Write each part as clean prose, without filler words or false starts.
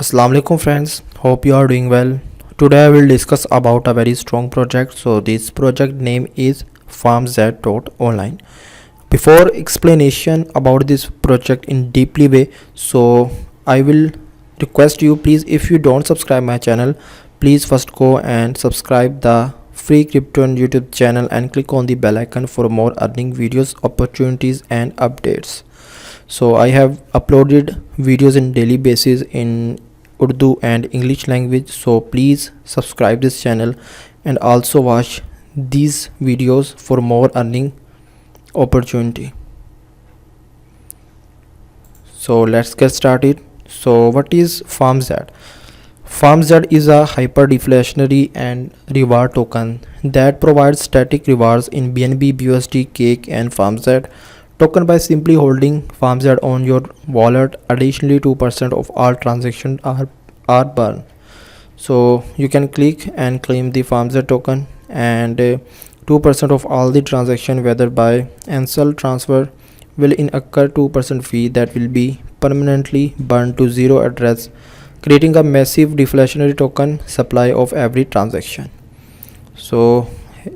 Assalamu alaikum friends, hope you are doing well. Today I will discuss about a very strong project. So this project name is FarmZ.online. Before explanation about this project in deeply way, so I will request you, please, if you don't subscribe my channel, please first go and subscribe the free crypto on YouTube channel and click on the bell icon for more earning videos, opportunities and updates. So I have uploaded videos in daily basis in Urdu and English language, so please subscribe this channel and also watch these videos for more earning opportunity. So let's get started. So what is FarmZ? FarmZ is a hyperdeflationary and reward token that provides static rewards in BNB, BUSD, Cake and FarmZ token by simply holding FarmZ on your wallet. Additionally, 2% of all transactions are burned. So you can click and claim the FarmZ token, and 2% of all the transaction, whether by Ansel transfer, will incur 2% fee that will be permanently burned to zero address, creating a massive deflationary token supply of every transaction. So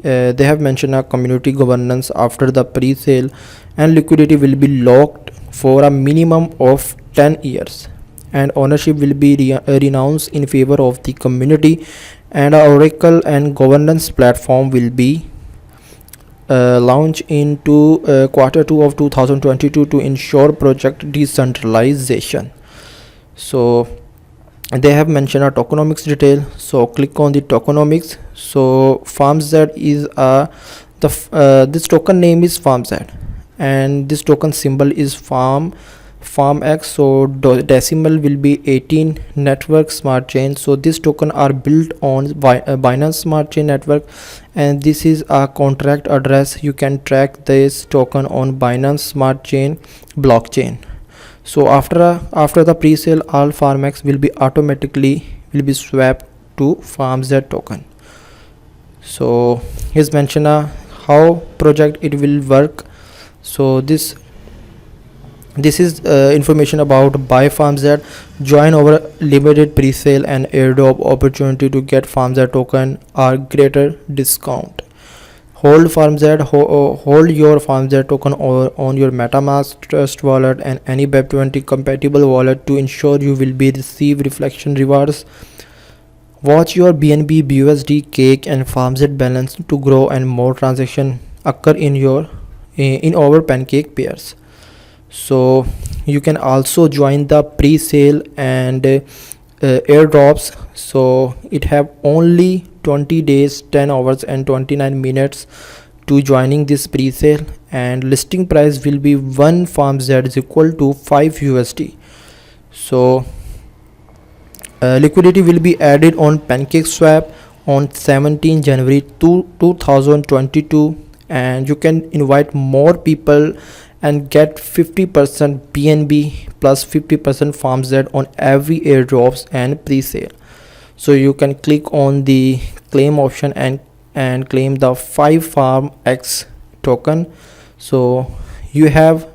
they have mentioned a community governance after the pre-sale, and liquidity will be locked for a minimum of 10 years, and ownership will be renounced in favor of the community, and our oracle and governance platform will be launched into Q2 of 2022 to ensure project decentralization. So they have mentioned a tokenomics detail, so click on the tokenomics. So FarmZ is this token name is FarmZ, and this token symbol is FarmX. So decimal will be 18 network smart chain. So this token are built on Binance Smart Chain network, and this is a contract address. You can track this token on Binance Smart Chain blockchain. So after the pre-sale, all FarmX will be automatically swapped to FarmZ token. So here's mentioned how project it will work. So this is information about buy FarmZ, join our limited pre-sale and airdrop opportunity to get FarmZ token or greater discount. Hold FarmZ, hold your FarmZ token on your MetaMask Trust wallet and any Web20 compatible wallet to ensure you will be receive reflection rewards. Watch your BNB, BUSD, Cake and FarmZ balance to grow and more transaction occur in our pancake pairs. So you can also join the pre-sale and airdrops. So it have only 20 days, 10 hours and 29 minutes to joining this pre-sale, and listing price will be 1 FarmZ is equal to 5 USD. So liquidity will be added on PancakeSwap on 17 January 2022, and you can invite more people and get 50% BNB plus 50% FarmZ on every airdrops and pre-sale. So you can click on the claim option and claim the 5 FarmX token. So you have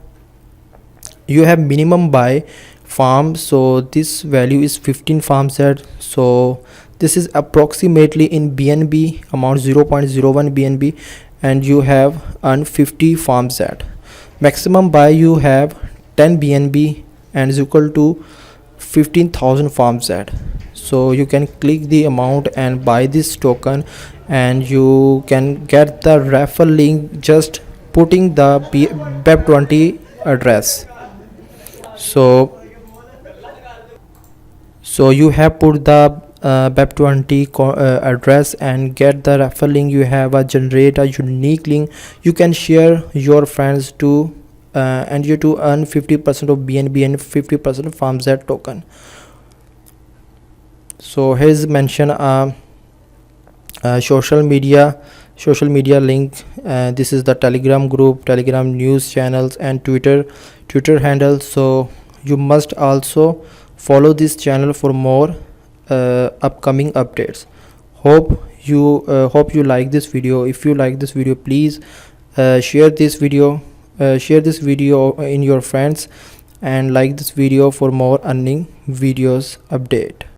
minimum buy farm, so this value is 15 FarmZ. So this is approximately in BNB amount 0.01 BNB, and you have earned 50 FarmZ. Maximum buy you have 10 BNB and is equal to 15,000 FarmZ. So you can click the amount and buy this token, and you can get the referral link just putting the BEP20 address. So you have put the BEP20 address and get the referral link. You have generate a unique link. You can share your friends to and you to earn 50% of BNB and 50% of FarmZ token. So here's mention social media link. This is the Telegram group, Telegram news channels and Twitter handle. So you must also follow this channel for more upcoming updates. Hope you like this video. If you like this video, please share this video in your friends and like this video for more earning videos update.